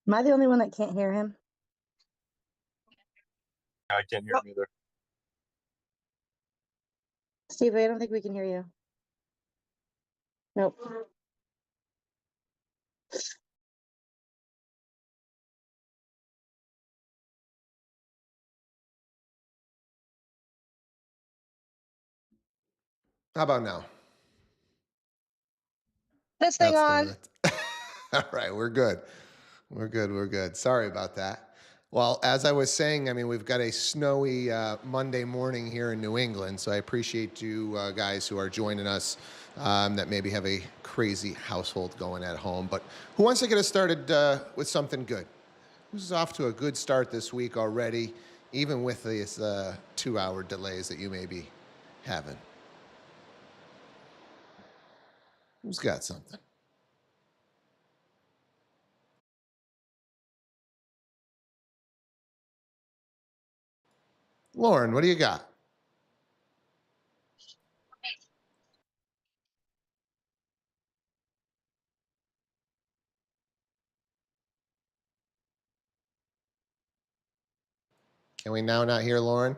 Am I the only one that can't hear him? I can't hear him either. Steve, I don't think we can hear you. Nope. How about now? This thing That's the on. one. All right, we're good. We're good. We're good. Sorry about that. Well, as I was saying, I mean, we've got a snowy Monday morning here in New England, so I appreciate you guys who are joining us that maybe have a crazy household going at home. But who wants to get us started with something good? Who's off to a good start this week already, even with these 2-hour delays that you may be having? Who's got something? Lauren, what do you got? Can we now not hear Lauren?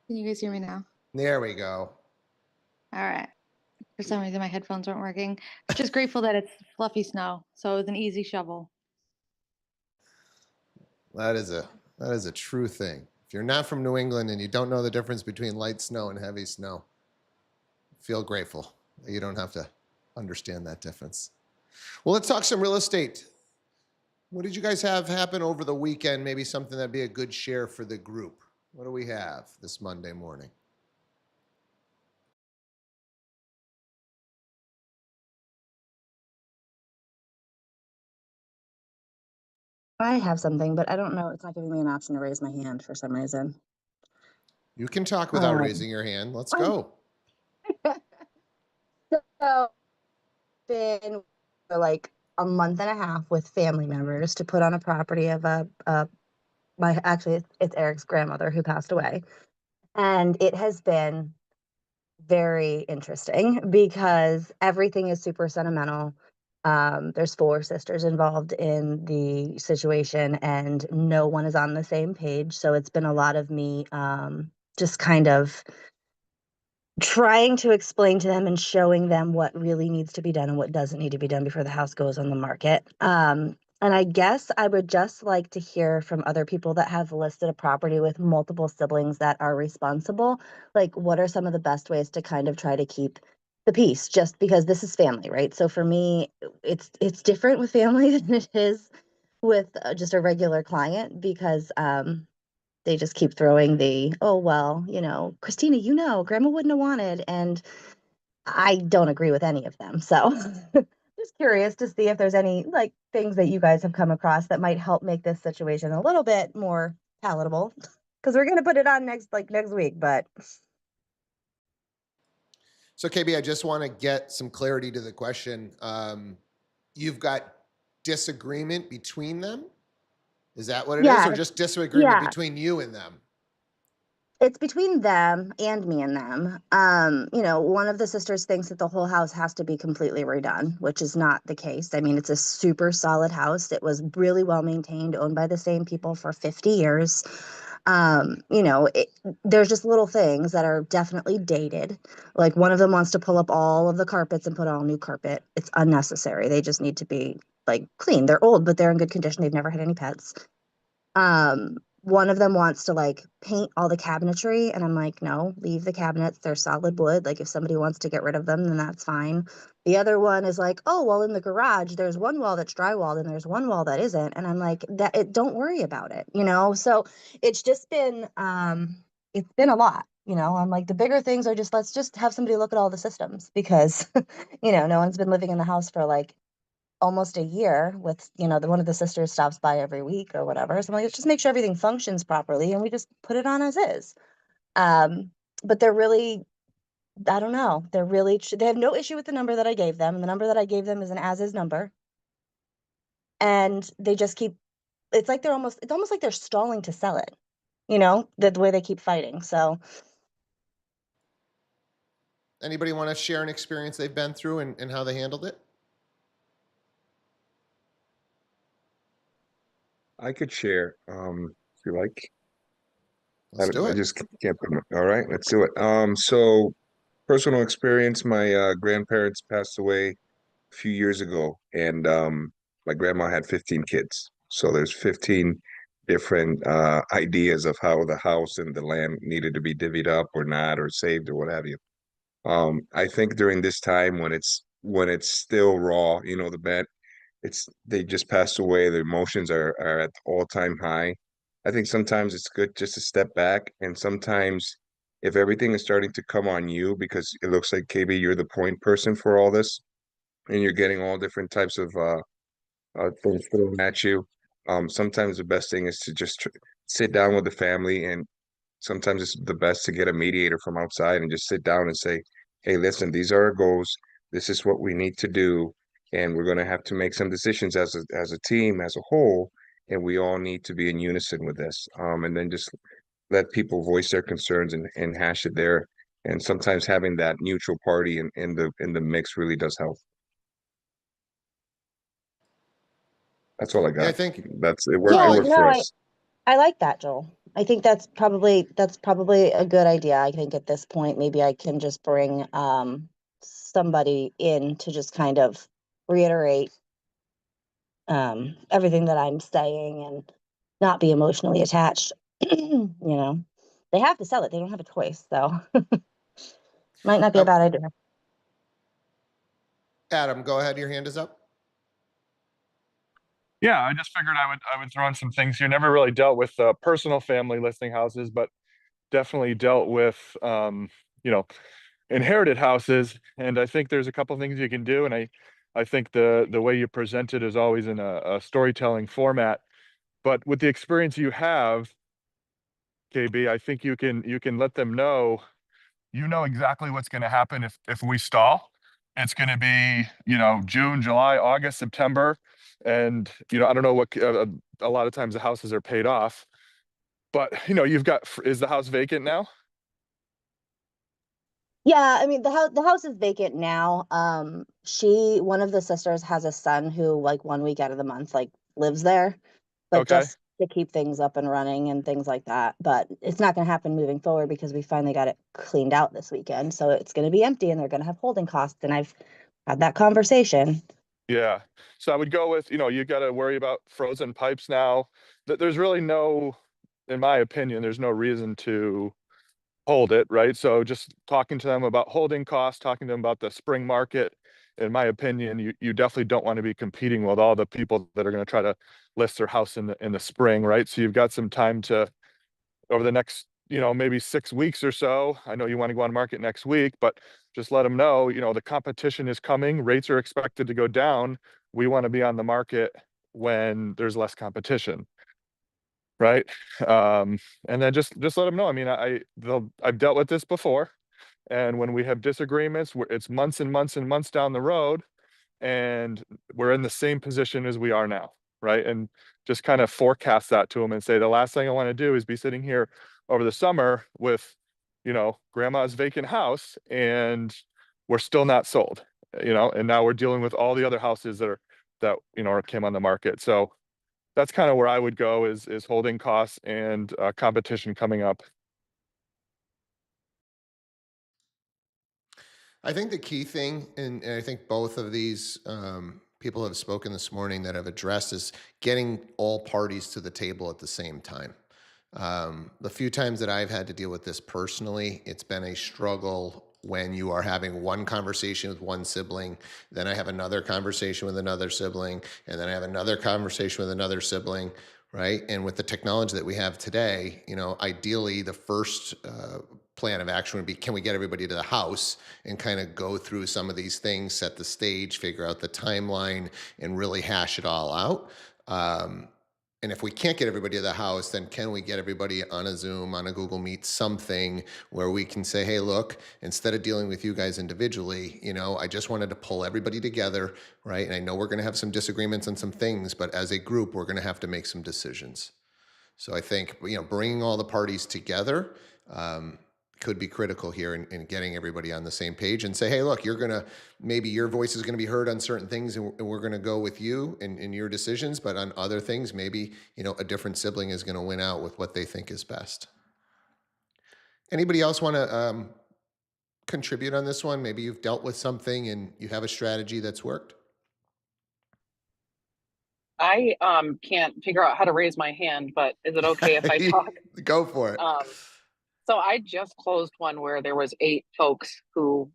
Can you guys hear me now? There we go. All right. For some reason, my headphones weren't working. Just grateful that it's fluffy snow, so it was an easy shovel. That is a true thing. If you're not from New England and you don't know the difference between light snow and heavy snow, feel grateful that you don't have to understand that difference. Well, let's talk some real estate. What did you guys have happen over the weekend? Maybe something that'd be a good share for the group. What do we have this Monday morning? I have something, but I don't know. It's not giving me an option to raise my hand for some reason. You can talk without raising your hand. Let's go. So, been for like a month and a half with family members to put on a property of it's Eric's grandmother who passed away, and it has been very interesting because everything is super sentimental. There's 4 sisters involved in the situation, and no one is on the same page. So it's been a lot of me just kind of trying to explain to them and showing them what really needs to be done and what doesn't need to be done before the house goes on the market. And I guess I would just like to hear from other people that have listed a property with multiple siblings that are responsible. Like, what are some of the best ways to kind of try to keep the peace? Just because this is family, right? So for me, it's different with family than it is with just a regular client because they just keep throwing the, oh, well, Christina, grandma wouldn't have wanted. And I don't agree with any of them. So just curious to see if there's any like things that you guys have come across that might help make this situation a little bit more palatable. Because we're going to put it on next week, but. So KB, I just want to get some clarity to the question. You've got disagreement between them? Is that what it is? Or just disagreement between you and them? It's between them and me and them. One of the sisters thinks that the whole house has to be completely redone, which is not the case. I mean, it's a super solid house. It was really well maintained, owned by the same people for 50 years. There's just little things that are definitely dated. Like one of them wants to pull up all of the carpets and put all new carpet. It's unnecessary. They just need to be like clean. They're old, but they're in good condition. They've never had any pets. One of them wants to like paint all the cabinetry, and I'm like, no, leave the cabinets. They're solid wood. Like if somebody wants to get rid of them, then that's fine. The other one is like, oh, well, in the garage, there's one wall that's drywalled and there's one wall that isn't. And I'm like, don't worry about it, So it's just been it's been a lot. I'm like, the bigger things are just, let's just have somebody look at all the systems because, no one's been living in the house for like almost a year with, one of the sisters stops by every week or whatever. So I'm like, let's just make sure everything functions properly and we just put it on as is. But they're really, I don't know. They have no issue with the number that I gave them. And the number that I gave them is an as is number. And they just keep, it's almost like they're stalling to sell it, the way they keep fighting. So. Anybody want to share an experience they've been through and how they handled it? I could share, if you like. Let's do I it. just can't put my, all right, let's do it. So personal experience, my grandparents passed away a few years ago, and my grandma had 15 kids. So there's 15 different ideas of how the house and the land needed to be divvied up or not, or saved or what have you. I think during this time when it's still raw, you know, the bad it's they just passed away. The emotions are at all-time high. I think sometimes it's good just to step back, and sometimes if everything is starting to come on you because it looks like KB, you're the point person for all this, and you're getting all different types of things thrown at you. Sometimes the best thing is to just sit down with the family, and sometimes it's the best to get a mediator from outside and just sit down and say, hey, listen, these are our goals. This is what we need to do. And we're going to have to make some decisions as a team, as a whole. And we all need to be in unison with this. And then just let people voice their concerns and hash it there. And sometimes having that neutral party in the mix really does help. That's all I Yeah, I got. think. That's it worked. No, It Yeah, I, worked no, for I us. I like that, Joel. I think that's probably a good idea. I think at this point, maybe I can just bring somebody in to just kind of reiterate everything that I'm saying and not be emotionally attached. You know, they have to sell it. They don't have a choice, so might not be a I, bad idea. Adam, go ahead. Your hand is up. Yeah, I just figured I would throw in some things here. Never really dealt with personal family listing houses, but definitely dealt with you know inherited houses. And I think there's a couple things you can do. And I think the way you present it is always in a storytelling format. But with the experience you have, KB, I think you can let them know you know exactly what's going to happen if we stall. It's going to be June, July, August, September, and I don't know what a lot of times the houses are paid off, but you've got is the house vacant now? Yeah, I mean the house is vacant now. One of the sisters has a son who like 1 week out of the month like lives there, but Okay. just to keep things up and running and things like that. But it's not going to happen moving forward because we finally got it cleaned out this weekend. So it's going to be empty and they're going to have holding costs. And I've had that conversation. Yeah. So I would go with, you got to worry about frozen pipes now. There's really no, in my opinion, there's no reason to hold it, right? So just talking to them about holding costs, talking to them about the spring market, in my opinion, you definitely don't want to be competing with all the people that are going to try to list their house in the spring, right? So you've got some time to over the next, maybe 6 weeks or so. I know you want to go on market next week, but just let them know, the competition is coming. Rates are expected to go down. We want to be on the market when there's less competition, right? And then just let them know. I mean, I've dealt with this before, and when we have disagreements, it's months and months and months down the road, and we're in the same position as we are now, right? And just kind of forecast that to them and say the last thing I want to do is be sitting here over the summer with, grandma's vacant house and we're still not sold, and now we're dealing with all the other houses that came on the market. So that's kind of where I would go is holding costs and competition coming up. I think the key thing, and I think both of these people have spoken this morning that have addressed, is getting all parties to the table at the same time. The few times that I've had to deal with this personally, it's been a struggle when you are having one conversation with one sibling, then I have another conversation with another sibling, and then I have another conversation with another sibling, right? And with the technology that we have today, ideally the first plan of action would be, can we get everybody to the house and kind of go through some of these things, set the stage, figure out the timeline, and really hash it all out. And if we can't get everybody to the house, then can we get everybody on a Zoom, on a Google Meet, something where we can say, hey, look, instead of dealing with you guys individually, I just wanted to pull everybody together, right? And I know we're going to have some disagreements on some things, but as a group, we're going to have to make some decisions. So I think, bringing all the parties together, could be critical here in getting everybody on the same page and say, hey, look, maybe your voice is going to be heard on certain things, and we're going to go with you in your decisions, but on other things, maybe, a different sibling is going to win out with what they think is best. Anybody else want to contribute on this one? Maybe you've dealt with something and you have a strategy that's worked. I can't figure out how to raise my hand, but is it okay if I talk? Go for it. So I just closed one where there was 8 folks who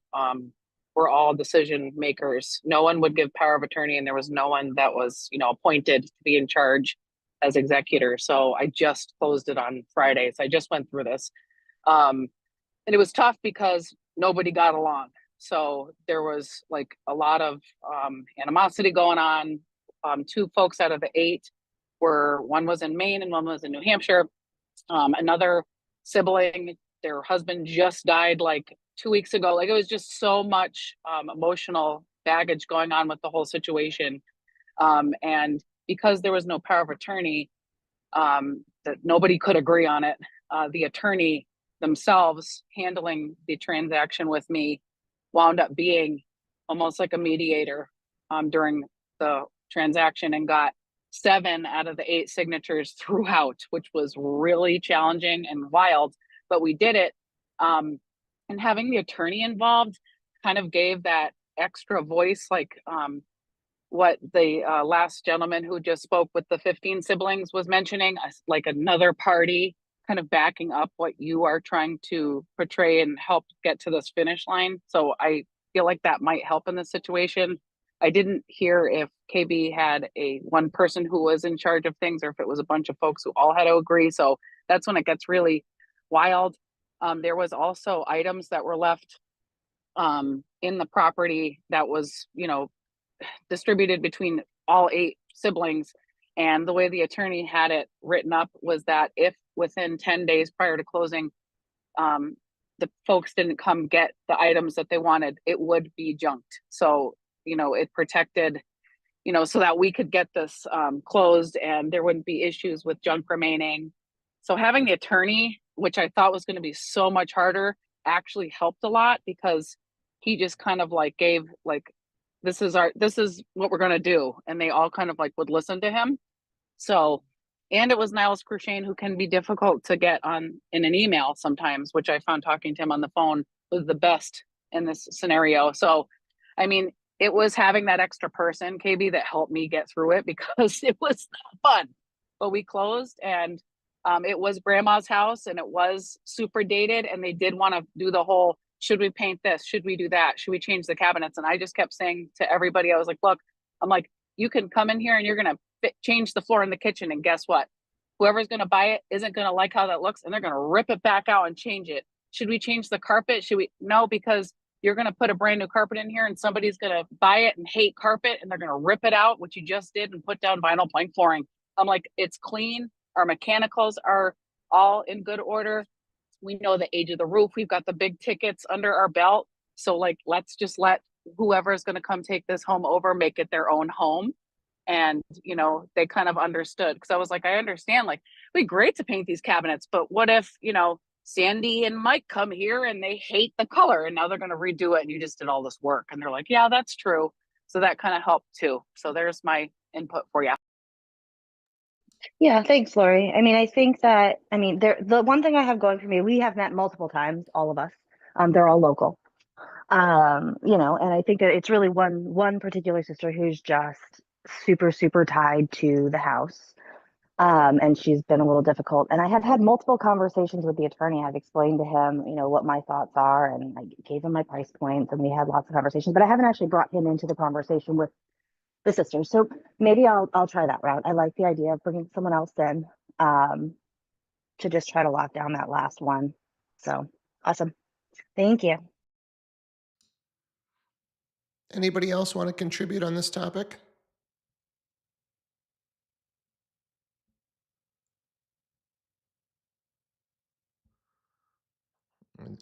were all decision makers. No one would give power of attorney, and there was no one that was, appointed to be in charge as executor. So I just closed it on Friday. So I just went through this. And it was tough because nobody got along. So there was like a lot of animosity going on. 2 folks out of the 8 one was in Maine and one was in New Hampshire. Another sibling, their husband just died like 2 weeks ago. Like, it was just so much emotional baggage going on with the whole situation. And because there was no power of attorney, that nobody could agree on it, the attorney themselves handling the transaction with me wound up being almost like a mediator during the transaction, and got 7 out of the 8 signatures throughout, which was really challenging and wild, but we did it. And having the attorney involved kind of gave that extra voice, like what the last gentleman who just spoke with the 15 siblings was mentioning, like another party kind of backing up what you are trying to portray and help get to this finish line. So I feel like that might help in this situation. I didn't hear if KB had one person who was in charge of things, or if it was a bunch of folks who all had to agree. So that's when it gets really wild. There was also items that were left in the property that was, distributed between all 8 siblings. And the way the attorney had it written up was that if within 10 days prior to closing, the folks didn't come get the items that they wanted, it would be junked. So, it protected, so that we could get this closed and there wouldn't be issues with junk remaining. So having the attorney, which I thought was going to be so much harder, actually helped a lot, because he just kind of like gave like, this is what we're going to do. And they all kind of like would listen to him. So, and it was Niles Crushane, who can be difficult to get on in an email sometimes, which I found talking to him on the phone was the best in this scenario. So, I mean, it was having that extra person, KB, that helped me get through it, because it was not fun. But we closed, and it was grandma's house, and it was super dated, and they did want to do the whole, should we paint this? Should we do that? Should we change the cabinets? And I just kept saying to everybody, I was like, look, I'm like, you can come in here and you're going to change the floor in the kitchen, and guess what? Whoever's going to buy it isn't going to like how that looks, and they're going to rip it back out and change it. Should we change the carpet? Should we? No, because you're going to put a brand new carpet in here and somebody's going to buy it and hate carpet, and they're going to rip it out, which you just did, and put down vinyl plank flooring. I'm like, it's clean. Our mechanicals are all in good order. We know the age of the roof. We've got the big tickets under our belt. So like, let's just let whoever is going to come take this home over, make it their own home. And, they kind of understood, because I was like, I understand, like, it'd be great to paint these cabinets, but what if, Sandy and Mike come here and they hate the color, and now they're going to redo it, and you just did all this work. And they're like, yeah, that's true. So that kind of helped too. So there's my input for you. Yeah, thanks, Lori. I mean, I think that, the one thing I have going for me, we have met multiple times, all of us. They're all local. And I think that it's really one particular sister who's just super, super tied to the house. And she's been a little difficult. And I have had multiple conversations with the attorney. I've explained to him, what my thoughts are, and I gave him my price points, and we had lots of conversations, but I haven't actually brought him into the conversation with the sisters. So maybe I'll try that route. I like the idea of bringing someone else in to just try to lock down that last one. So awesome. Thank you. Anybody else want to contribute on this topic?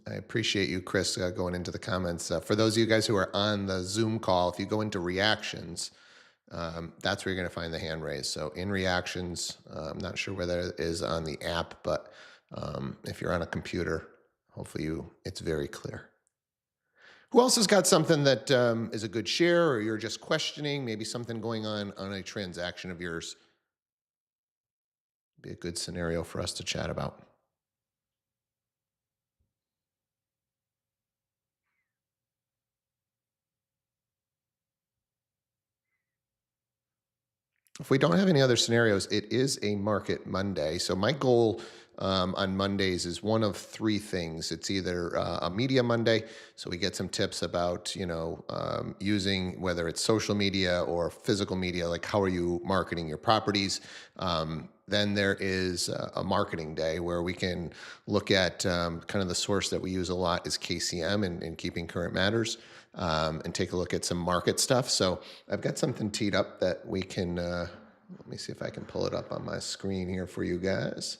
I appreciate you, Chris, going into the comments. For those of you guys who are on the Zoom call, if you go into reactions, that's where you're going to find the hand raise. So in reactions, I'm not sure whether it is on the app, but if you're on a computer, Hopefully it's very clear. Who else has got something that is a good share, or you're just questioning, maybe something going on a transaction of yours? Be a good scenario for us to chat about. If we don't have any other scenarios, it is a market Monday. So my goal on Mondays is one of three things. It's either a media Monday, so we get some tips about using whether it's social media or physical media, like how are you marketing your properties. Then there is a marketing day where we can look at kind of the source that we use a lot is KCM and Keeping Current Matters. And take a look at some market stuff. So I've got something teed up that we can, let me see if I can pull it up on my screen here for you guys.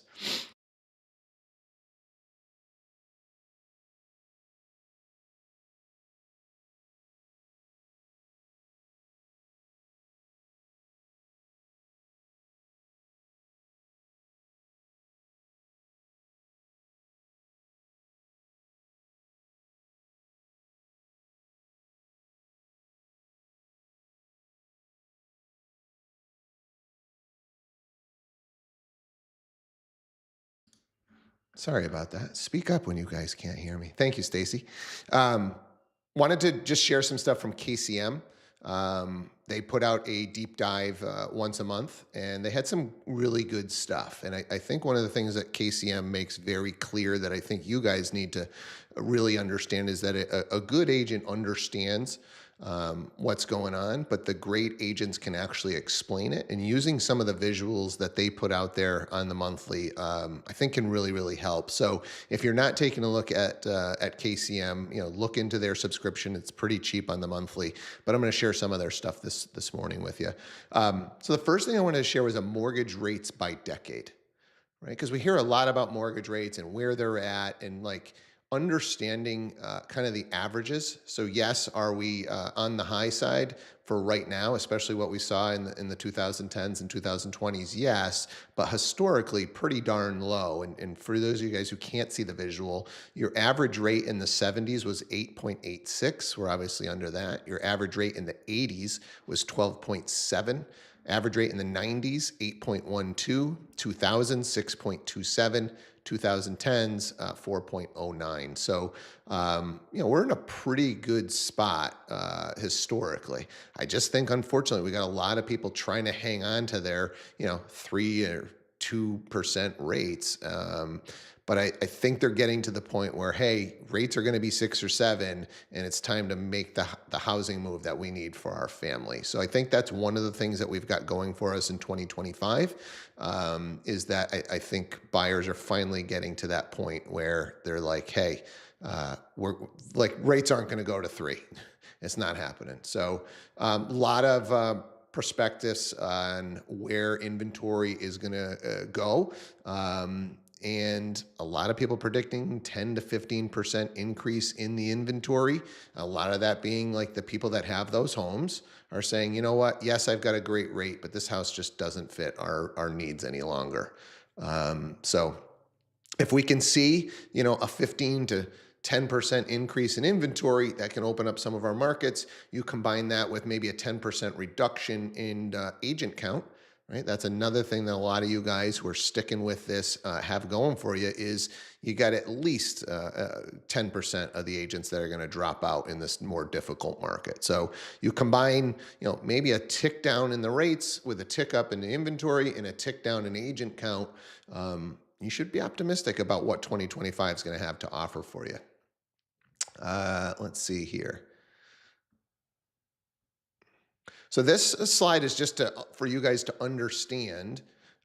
Sorry about that. Speak up when you guys can't hear me. Thank you, Stacy. Wanted to just share some stuff from KCM. They put out a deep dive once a month, and they had some really good stuff. And I think one of the things that KCM makes very clear that I think you guys need to really understand is that a good agent understands what's going on, but the great agents can actually explain it. And using some of the visuals that they put out there on the monthly, I think can really, really help. So if you're not taking a look at KCM, look into their subscription. It's pretty cheap on the monthly, but I'm going to share some of their stuff this morning with you. So the first thing I wanted to share was a mortgage rates by decade, right? Because we hear a lot about mortgage rates and where they're at, and like understanding kind of the averages. So yes, are we on the high side for right now, especially what we saw in the 2010s and 2020s? Yes, but historically pretty darn low. And for those of you guys who can't see the visual, your average rate in the 70s was 8.86. We're obviously under that. Your average rate in the 80s was 12.7. Average rate in the 90s, 8.12, 2000, 6.27, 2010s, 4.09. So, we're in a pretty good spot historically. I just think, unfortunately, we got a lot of people trying to hang on to their, 3 or 2% rates. But I think they're getting to the point where, hey, rates are going to be 6 or 7, and it's time to make the housing move that we need for our family. So I think that's one of the things that we've got going for us in 2025, is that I think buyers are finally getting to that point where they're like, hey, we're like, rates aren't going to go to 3. It's not happening. So a lot of prospectus on where inventory is going to go. And a lot of people predicting 10 to 15% increase in the inventory. A lot of that being like the people that have those homes are saying, you know what, yes, I've got a great rate, but this house just doesn't fit our needs any longer. So if we can see, a 15 to 10% increase in inventory, that can open up some of our markets. You combine that with maybe a 10% reduction in agent count, right? That's another thing that a lot of you guys who are sticking with this have going for you, is you got at least 10% of the agents that are going to drop out in this more difficult market. So you combine, maybe a tick down in the rates with a tick up in the inventory and a tick down in agent count. You should be optimistic about what 2025 is going to have to offer for you. Let's see here. So this slide is just for you guys to understand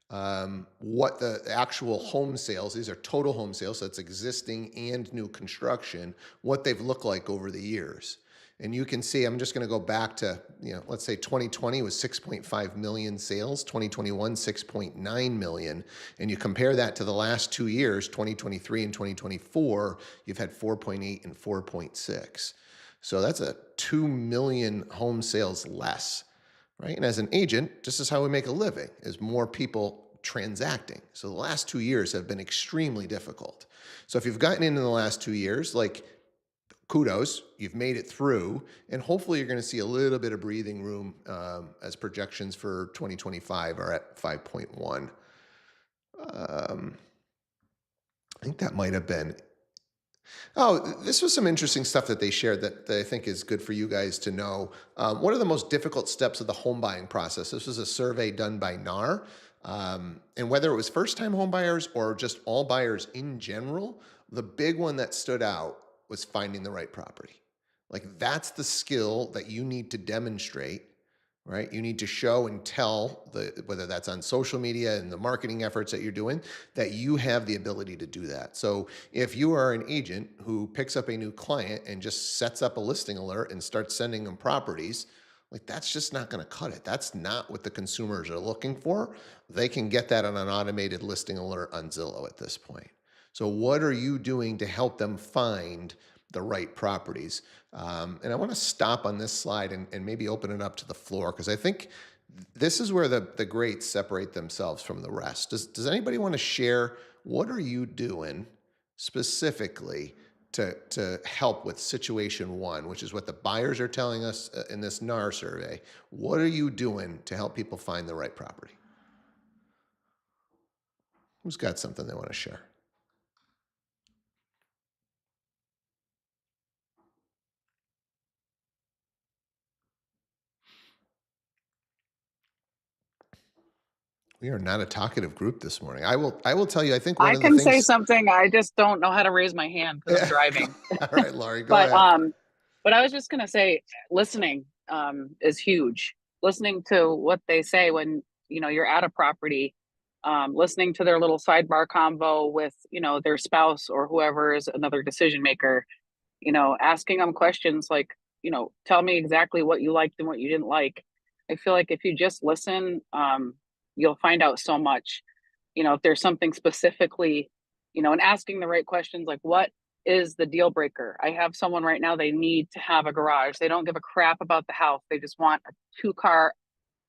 what the actual home sales, these are total home sales, so it's existing and new construction, what they've looked like over the years. And you can see, I'm just going to go back to, let's say 2020 was 6.5 million sales, 2021, 6.9 million. And you compare that to the last 2 years, 2023 and 2024, you've had 4.8 and 4.6. So that's a 2 million home sales less, right? And as an agent, this is how we make a living, is more people transacting. So the last 2 years have been extremely difficult. So if you've gotten in the last 2 years, like, kudos, you've made it through, and hopefully you're going to see a little bit of breathing room as projections for 2025 are at 5.1. I think that might have been. Oh, this was some interesting stuff that they shared that I think is good for you guys to know. What are the most difficult steps of the home buying process? This was a survey done by NAR. And whether it was first-time home buyers or just all buyers in general, the big one that stood out was finding the right property. Like, that's the skill that you need to demonstrate, right? You need to show and tell, whether that's on social media and the marketing efforts that you're doing, that you have the ability to do that. So if you are an agent who picks up a new client and just sets up a listing alert and starts sending them properties, like, that's just not going to cut it. That's not what the consumers are looking for. They can get that on an automated listing alert on Zillow at this point. So what are you doing to help them find the right properties? And I want to stop on this slide and maybe open it up to the floor, because I think this is where the greats separate themselves from the rest. Does anybody want to share, what are you doing specifically to help with situation one, which is what the buyers are telling us in this NAR survey? What are you doing to help people find the right property? Who's got something they want to share? We are not a talkative group this morning. I will tell you, I think one I of the can things. say something. I just don't know how to raise my hand because I'm driving. All right, Laurie, go But ahead. but I was just gonna say, listening is huge. Listening to what they say when you're at a property, listening to their little sidebar convo with their spouse or whoever is another decision maker. Asking them questions like, tell me exactly what you liked and what you didn't like. I feel like if you just listen, you'll find out so much. If there's something specifically, and asking the right questions, like, what is the deal breaker? I have someone right now, they need to have a garage. They don't give a crap about the house. They just want a 2-car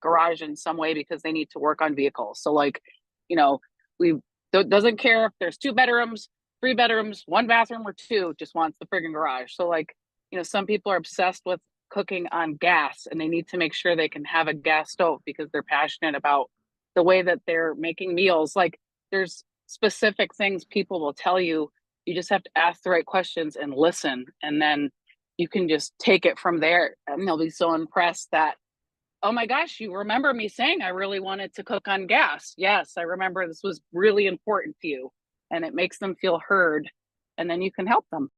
garage in some way because they need to work on vehicles. So, like, we doesn't care if there's 2 bedrooms, 3 bedrooms, 1 bathroom, or 2, just wants the friggin' garage. So, like, some people are obsessed with cooking on gas, and they need to make sure they can have a gas stove because they're passionate about the way that they're making meals. Like, there's specific things people will tell you. You just have to ask the right questions and listen, and then you can just take it from there, and they'll be so impressed that, oh my gosh, you remember me saying I really wanted to cook on gas. Yes, I remember this was really important to you. And it makes them feel heard. And then you can help them.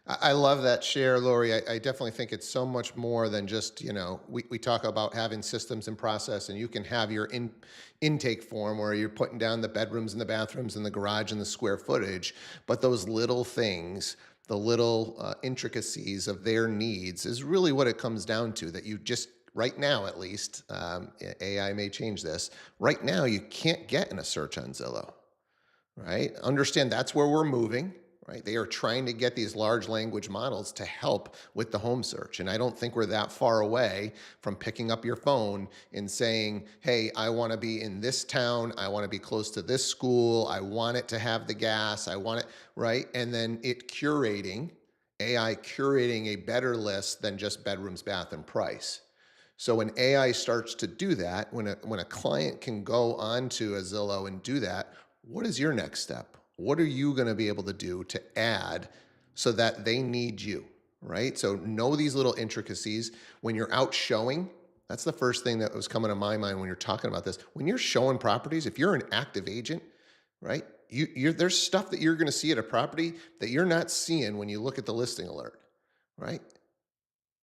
I love that share, Lori. I definitely think it's so much more than just, we talk about having systems and process, and you can have your intake form where you're putting down the bedrooms and the bathrooms and the garage and the square footage. But those little things, the little intricacies of their needs is really what it comes down to, that you just, right now at least, AI may change this, right now you can't get in a search on Zillow, right? Understand that's where we're moving. Right? They are trying to get these large language models to help with the home search. And I don't think we're that far away from picking up your phone and saying, hey, I want to be in this town. I want to be close to this school. I want it to have the gas. I want it, right? And then it curating, AI curating a better list than just bedrooms, bath, and price. So when AI starts to do that, when a client can go onto a Zillow and do that, what is your next step? What are you going to be able to do to add so that they need you, right? So know these little intricacies. When you're out showing, that's the first thing that was coming to my mind when you're talking about this. When you're showing properties, if you're an active agent, right, there's stuff that you're going to see at a property that you're not seeing when you look at the listing alert, right?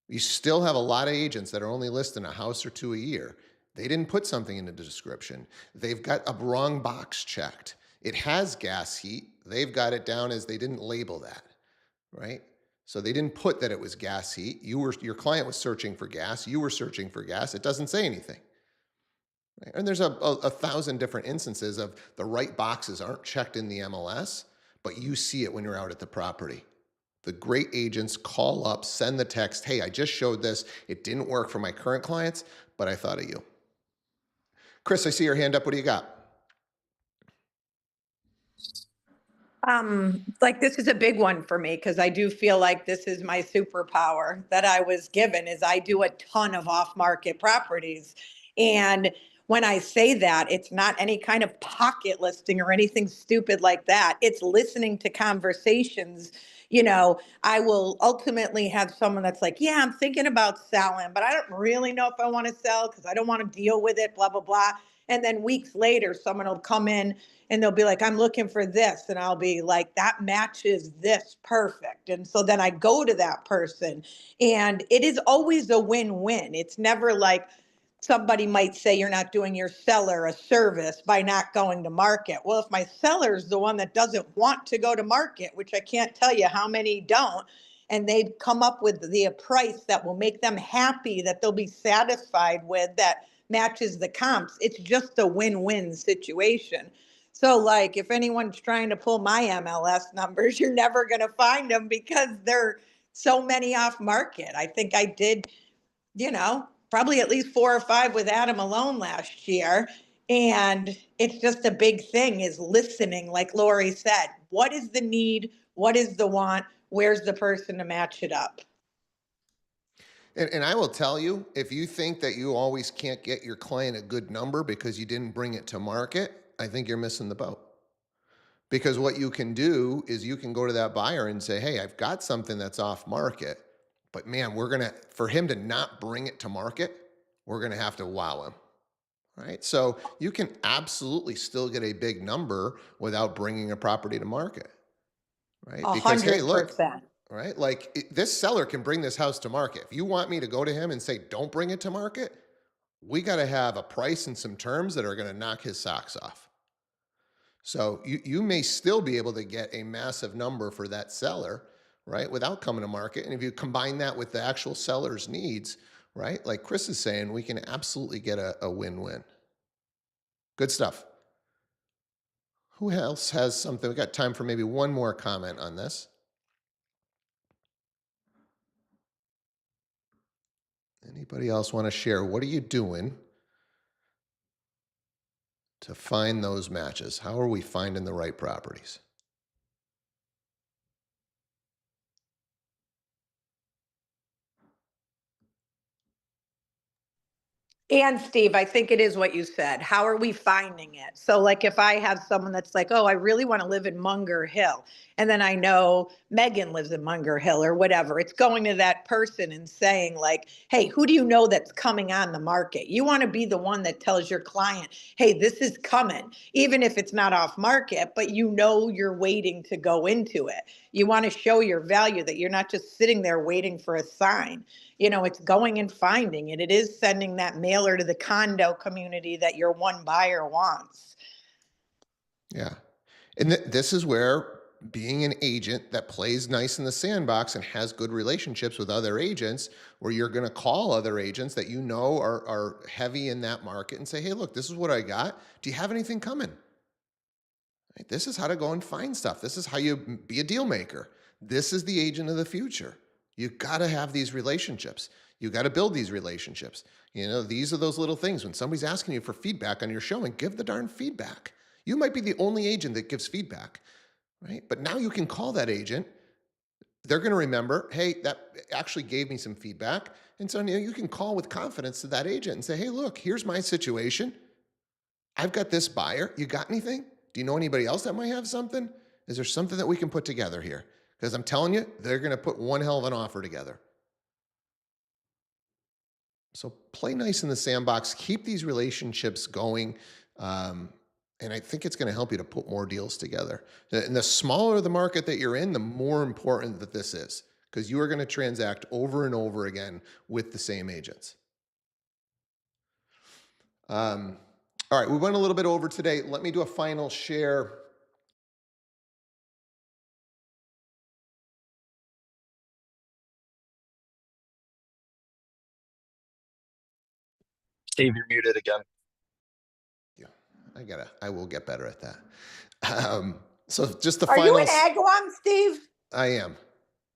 You still have a lot of agents that are only listing a house or 2 a year. They didn't put something in the description. They've got a wrong box checked. It has gas heat. They've got it down as they didn't label that, right? So they didn't put that it was gas heat. Your client was searching for gas. You were searching for gas. It doesn't say anything. Right? And there's a 1,000 different instances of the right boxes aren't checked in the MLS, but you see it when you're out at the property. The great agents call up, send the text, hey, I just showed this. It didn't work for my current clients, but I thought of you. Chris, I see your hand up. What do you got? Like this is a big one for me because I do feel like this is my superpower that I was given is I do a ton of off-market properties. And when I say that, it's not any kind of pocket listing or anything stupid like that. It's listening to conversations. I will ultimately have someone that's like, yeah, I'm thinking about selling, but I don't really know if I want to sell because I don't want to deal with it, blah, blah, blah. And then weeks later, someone will come in and they'll be like, I'm looking for this. And I'll be like, that matches this perfect. And so then I go to that person and it is always a win-win. It's never like somebody might say you're not doing your seller a service by not going to market. Well, if my seller's the one that doesn't want to go to market, which I can't tell you how many don't, and they come up with the price that will make them happy, that they'll be satisfied with, that matches the comps, it's just a win-win situation. So like if anyone's trying to pull my MLS numbers, you're never going to find them because there are so many off market. I think I did, probably at least 4 or 5 with Adam alone last year. And it's just a big thing is listening, like Lori said. What is the need? What is the want? Where's the person to match it up? And I will tell you, if you think that you always can't get your client a good number because you didn't bring it to market, I think you're missing the boat. Because what you can do is you can go to that buyer and say, hey, I've got something that's off market, but man, for him to not bring it to market, we're going to have to wow him. Right? So you can absolutely still get a big number without bringing a property to market. Right? Because, hey, look, 100%. right? Like this seller can bring this house to market. If you want me to go to him and say, don't bring it to market, we got to have a price and some terms that are going to knock his socks off. So you may still be able to get a massive number for that seller, right, without coming to market. And if you combine that with the actual seller's needs, right, like Chris is saying, we can absolutely get a win-win. Good stuff. Who else has something? We got time for maybe one more comment on this. Anybody else want to share? What are you doing to find those matches? How are we finding the right properties? And Steve, I think it is what you said. How are we finding it? So like if I have someone that's like, oh, I really want to live in Munger Hill. And then I know Megan lives in Munger Hill or whatever. It's going to that person and saying like, hey, who do you know that's coming on the market? You want to be the one that tells your client, hey, this is coming, even if it's not off market, but you're waiting to go into it. You want to show your value, that you're not just sitting there waiting for a sign. It's going and finding it. It is sending that mailer to the condo community that your one buyer wants. Yeah. And this is where being an agent that plays nice in the sandbox and has good relationships with other agents, where you're going to call other agents that are heavy in that market and say, hey, look, this is what I got. Do you have anything coming? Right? This is how to go and find stuff. This is how you be a deal maker. This is the agent of the future. You got to have these relationships. You got to build these relationships. These are those little things. When somebody's asking you for feedback on your showing, give the darn feedback. You might be the only agent that gives feedback, right? But now you can call that agent. They're going to remember, hey, that actually gave me some feedback. And so you can call with confidence to that agent and say, hey, look, here's my situation. I've got this buyer. You got anything? Do you know anybody else that might have something? Is there something that we can put together here? Because I'm telling you, they're going to put one hell of an offer together. So play nice in the sandbox. Keep these relationships going. And I think it's going to help you to put more deals together. And the smaller the market that you're in, the more important that this is, because you are going to transact over and over again with the same agents. All right, we went a little bit over today. Let me do a final share. Steve, you're muted again. Yeah, I will get better at that. So just the Are final. you in Agawam, Steve? I am.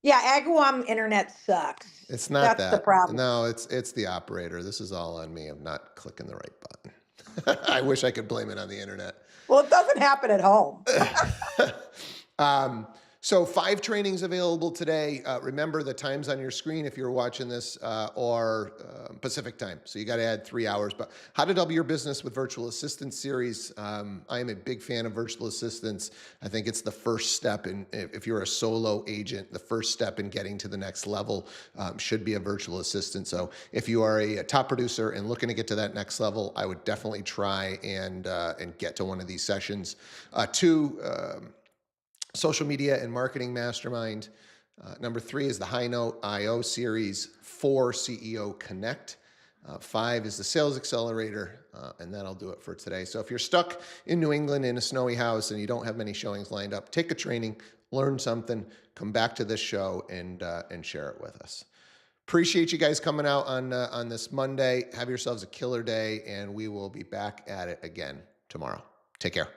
Yeah, Agawam internet sucks. It's not That's that. the problem. No, it's the operator. This is all on me. I'm not clicking the right button. I wish I could blame it on the internet. Well, it doesn't happen at home. So 5 trainings available today. Remember the times on your screen if you're watching this are Pacific time. So you got to add 3 hours. But how to double your business with virtual assistant series. I am a big fan of virtual assistants. I think it's the first step in, if you're a solo agent, the first step in getting to the next level should be a virtual assistant. So if you are a top producer and looking to get to that next level, I would definitely try and get to one of these sessions. 2, social media and marketing mastermind. Number 3 is the High Note IO series. 4, CEO Connect. 5 is the Sales Accelerator, and that'll do it for today. So if you're stuck in New England in a snowy house and you don't have many showings lined up, take a training, learn something, come back to this show and share it with us. Appreciate you guys coming out on this Monday. Have yourselves a killer day, and we will be back at it again tomorrow. Take care.